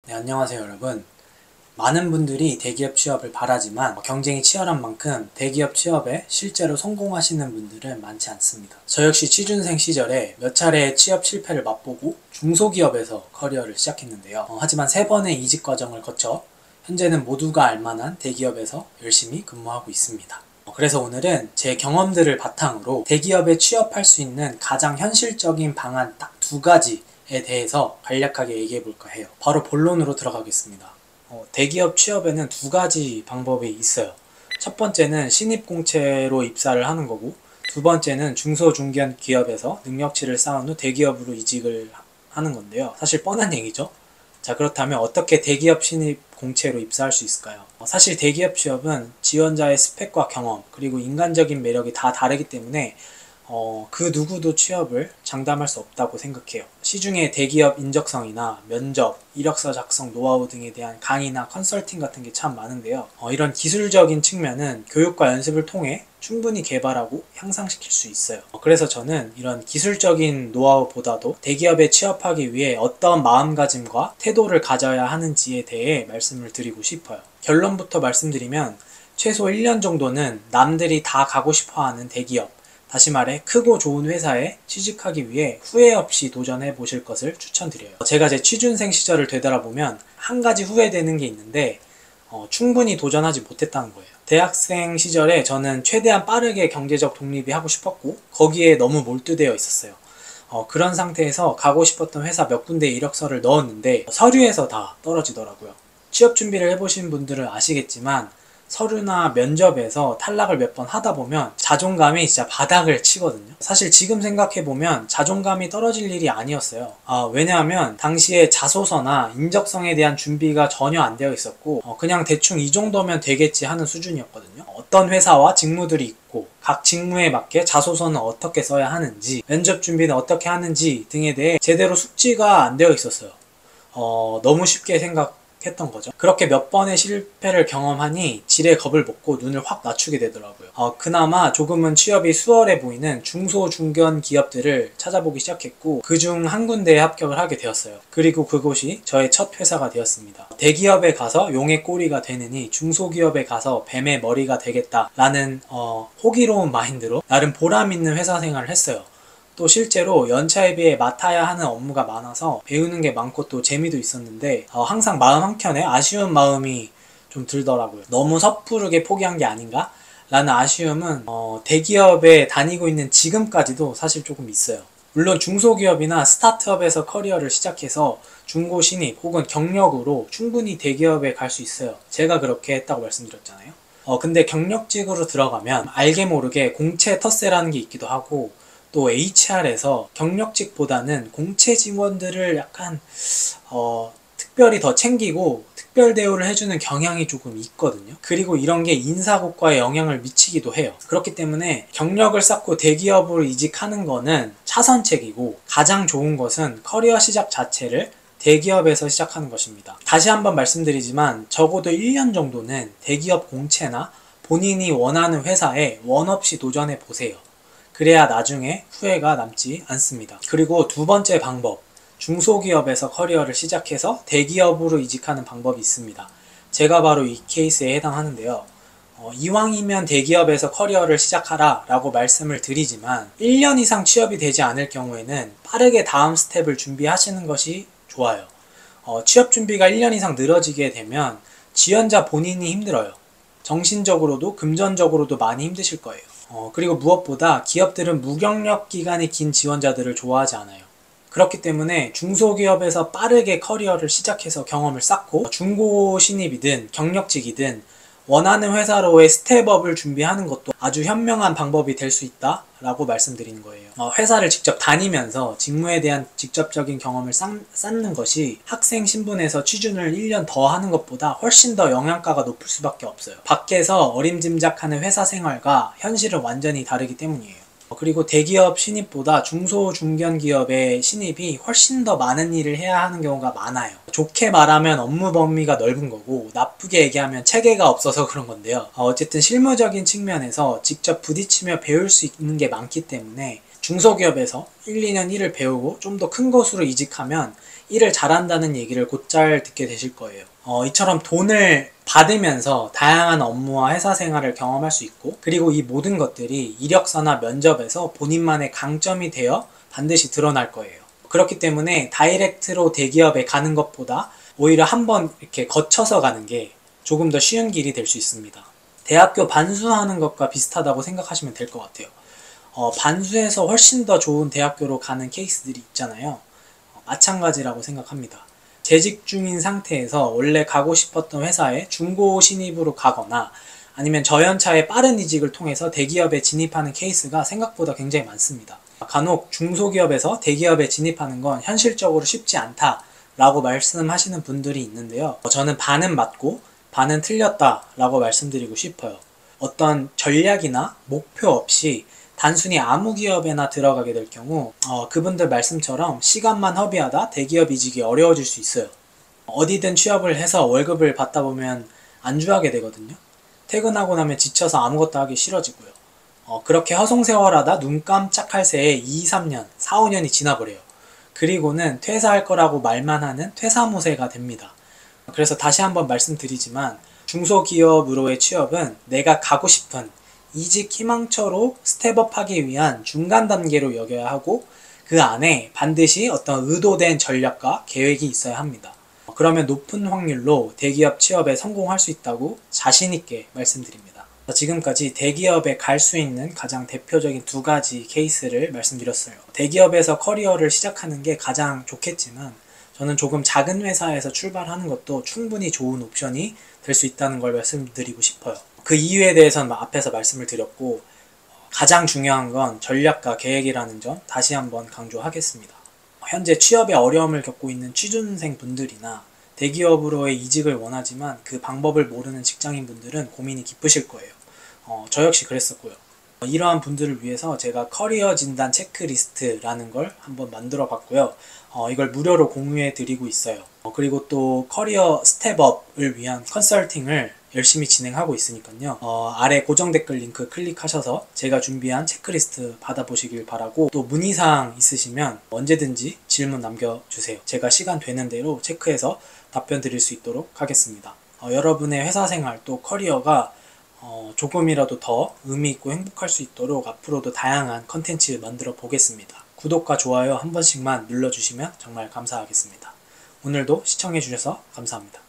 네, 안녕하세요 여러분. 많은 분들이 대기업 취업을 바라지만 경쟁이 치열한 만큼 대기업 취업에 실제로 성공하시는 분들은 많지 않습니다. 저 역시 취준생 시절에 몇 차례의 취업 실패를 맛보고 중소기업에서 커리어를 시작했는데요. 하지만 3번의 이직 과정을 거쳐 현재는 모두가 알만한 대기업에서 열심히 근무하고 있습니다. 그래서 오늘은 제 경험들을 바탕으로 대기업에 취업할 수 있는 가장 현실적인 방안 딱 2가지에 대해서 간략하게 얘기해 볼까 해요. 바로 본론으로 들어가겠습니다. 대기업 취업에는 2가지 방법이 있어요. 첫 번째는 신입공채로 입사를 하는 거고, 두 번째는 중소중견 기업에서 능력치를 쌓은 후 대기업으로 이직을 하는 건데요. 사실 뻔한 얘기죠. 자, 그렇다면 어떻게 대기업 신입 공채로 입사할 수 있을까요? 사실 대기업 취업은 지원자의 스펙과 경험, 그리고 인간적인 매력이 다 다르기 때문에 그 누구도 취업을 장담할 수 없다고 생각해요. 시중에 대기업 인적성이나 면접, 이력서 작성 노하우 등에 대한 강의나 컨설팅 같은 게 참 많은데요. 이런 기술적인 측면은 교육과 연습을 통해 충분히 개발하고 향상시킬 수 있어요. 그래서 저는 이런 기술적인 노하우보다도 대기업에 취업하기 위해 어떤 마음가짐과 태도를 가져야 하는지에 대해 말씀을 드리고 싶어요. 결론부터 말씀드리면 최소 1년 정도는 남들이 다 가고 싶어하는 대기업, 다시 말해 크고 좋은 회사에 취직하기 위해 후회 없이 도전해 보실 것을 추천드려요. 제가 제 취준생 시절을 되돌아보면 한 가지 후회되는 게 있는데 충분히 도전하지 못했다는 거예요. 대학생 시절에 저는 최대한 빠르게 경제적 독립이 하고 싶었고 거기에 너무 몰두되어 있었어요. 그런 상태에서 가고 싶었던 회사 몇 군데 이력서를 넣었는데 서류에서 다 떨어지더라고요. 취업 준비를 해보신 분들은 아시겠지만 서류나 면접에서 탈락을 몇 번 하다 보면 자존감이 진짜 바닥을 치거든요. 사실 지금 생각해보면 자존감이 떨어질 일이 아니었어요. 왜냐하면 당시에 자소서나 인적성에 대한 준비가 전혀 안 되어 있었고 그냥 대충 이 정도면 되겠지 하는 수준이었거든요. 어떤 회사와 직무들이 있고 각 직무에 맞게 자소서는 어떻게 써야 하는지, 면접 준비는 어떻게 하는지 등에 대해 제대로 숙지가 안 되어 있었어요. 너무 쉽게 생각했던 거죠. 그렇게 몇 번의 실패를 경험하니 지레 겁을 먹고 눈을 확 낮추게 되더라고요. 그나마 조금은 취업이 수월해 보이는 중소 중견 기업들을 찾아보기 시작했고 그중 한 군데에 합격을 하게 되었어요. 그리고 그곳이 저의 첫 회사가 되었습니다. 대기업에 가서 용의 꼬리가 되느니 중소기업에 가서 뱀의 머리가 되겠다라는 호기로운 마인드로 나름 보람 있는 회사 생활을 했어요. 또 실제로 연차에 비해 맡아야 하는 업무가 많아서 배우는 게 많고 또 재미도 있었는데 항상 마음 한켠에 아쉬운 마음이 좀 들더라고요. 너무 섣부르게 포기한 게 아닌가? 라는 아쉬움은 대기업에 다니고 있는 지금까지도 사실 조금 있어요. 물론 중소기업이나 스타트업에서 커리어를 시작해서 중고 신입 혹은 경력으로 충분히 대기업에 갈 수 있어요. 제가 그렇게 했다고 말씀드렸잖아요. 근데 경력직으로 들어가면 알게 모르게 공채 텃세라는 게 있기도 하고 또 HR에서 경력직보다는 공채 직원들을 약간 특별히 더 챙기고 특별 대우를 해주는 경향이 조금 있거든요. 그리고 이런 게 인사고과에 영향을 미치기도 해요. 그렇기 때문에 경력을 쌓고 대기업으로 이직하는 거는 차선책이고 가장 좋은 것은 커리어 시작 자체를 대기업에서 시작하는 것입니다. 다시 한번 말씀드리지만 적어도 1년 정도는 대기업 공채나 본인이 원하는 회사에 원 없이 도전해 보세요. 그래야 나중에 후회가 남지 않습니다. 그리고 2번째 방법, 중소기업에서 커리어를 시작해서 대기업으로 이직하는 방법이 있습니다. 제가 바로 이 케이스에 해당하는데요. 이왕이면 대기업에서 커리어를 시작하라 라고 말씀을 드리지만 1년 이상 취업이 되지 않을 경우에는 빠르게 다음 스텝을 준비하시는 것이 좋아요. 취업 준비가 1년 이상 늘어지게 되면 지원자 본인이 힘들어요. 정신적으로도 금전적으로도 많이 힘드실 거예요. 그리고 무엇보다 기업들은 무경력 기간이 긴 지원자들을 좋아하지 않아요. 그렇기 때문에 중소기업에서 빠르게 커리어를 시작해서 경험을 쌓고 중고 신입이든 경력직이든 원하는 회사로의 스텝업을 준비하는 것도 아주 현명한 방법이 될 수 있다 라고 말씀드리는 거예요. 회사를 직접 다니면서 직무에 대한 직접적인 경험을 쌓는 것이 학생 신분에서 취준을 1년 더 하는 것보다 훨씬 더 영양가가 높을 수밖에 없어요. 밖에서 어림짐작하는 회사 생활과 현실은 완전히 다르기 때문이에요. 그리고 대기업 신입보다 중소 중견 기업의 신입이 훨씬 더 많은 일을 해야 하는 경우가 많아요. 좋게 말하면 업무 범위가 넓은 거고 나쁘게 얘기하면 체계가 없어서 그런 건데요. 어쨌든 실무적인 측면에서 직접 부딪히며 배울 수 있는 게 많기 때문에 중소기업에서 1, 2년 일을 배우고 좀 더 큰 곳으로 이직하면 일을 잘한다는 얘기를 곧잘 듣게 되실 거예요. 이처럼 돈을 받으면서 다양한 업무와 회사 생활을 경험할 수 있고, 그리고 이 모든 것들이 이력서나 면접에서 본인만의 강점이 되어 반드시 드러날 거예요. 그렇기 때문에 다이렉트로 대기업에 가는 것보다 오히려 한번 이렇게 거쳐서 가는 게 조금 더 쉬운 길이 될 수 있습니다. 대학교 반수하는 것과 비슷하다고 생각하시면 될 것 같아요. 반수해서 훨씬 더 좋은 대학교로 가는 케이스들이 있잖아요. 마찬가지라고 생각합니다. 재직 중인 상태에서 원래 가고 싶었던 회사에 중고 신입으로 가거나 아니면 저연차의 빠른 이직을 통해서 대기업에 진입하는 케이스가 생각보다 굉장히 많습니다. 간혹 중소기업에서 대기업에 진입하는 건 현실적으로 쉽지 않다라고 말씀하시는 분들이 있는데요. 저는 반은 맞고 반은 틀렸다라고 말씀드리고 싶어요. 어떤 전략이나 목표 없이 단순히 아무 기업에나 들어가게 될 경우 그분들 말씀처럼 시간만 허비하다 대기업 이직이 어려워질 수 있어요. 어디든 취업을 해서 월급을 받다 보면 안주하게 되거든요. 퇴근하고 나면 지쳐서 아무것도 하기 싫어지고요. 그렇게 허송세월하다 눈 깜짝할 새에 2, 3년, 4, 5년이 지나버려요. 그리고는 퇴사할 거라고 말만 하는 퇴사무새가 됩니다. 그래서 다시 한번 말씀드리지만 중소기업으로의 취업은 내가 가고 싶은 이직 희망처로 스텝업하기 위한 중간 단계로 여겨야 하고, 그 안에 반드시 어떤 의도된 전략과 계획이 있어야 합니다. 그러면 높은 확률로 대기업 취업에 성공할 수 있다고 자신있게 말씀드립니다. 지금까지 대기업에 갈 수 있는 가장 대표적인 두 가지 케이스를 말씀드렸어요. 대기업에서 커리어를 시작하는 게 가장 좋겠지만 저는 조금 작은 회사에서 출발하는 것도 충분히 좋은 옵션이 될 수 있다는 걸 말씀드리고 싶어요. 그 이유에 대해서는 앞에서 말씀을 드렸고, 가장 중요한 건 전략과 계획이라는 점 다시 한번 강조하겠습니다. 현재 취업에 어려움을 겪고 있는 취준생 분들이나 대기업으로의 이직을 원하지만 그 방법을 모르는 직장인 분들은 고민이 깊으실 거예요. 저 역시 그랬었고요. 이러한 분들을 위해서 제가 커리어 진단 체크리스트라는 걸 한번 만들어 봤고요. 이걸 무료로 공유해 드리고 있어요. 그리고 또 커리어 스텝업을 위한 컨설팅을 열심히 진행하고 있으니까요. 아래 고정 댓글 링크 클릭하셔서 제가 준비한 체크리스트 받아보시길 바라고, 또 문의사항 있으시면 언제든지 질문 남겨주세요. 제가 시간 되는 대로 체크해서 답변 드릴 수 있도록 하겠습니다. 여러분의 회사 생활 또 커리어가 조금이라도 더 의미있고 행복할 수 있도록 앞으로도 다양한 컨텐츠 만들어 보겠습니다. 구독과 좋아요 한 번씩만 눌러주시면 정말 감사하겠습니다. 오늘도 시청해주셔서 감사합니다.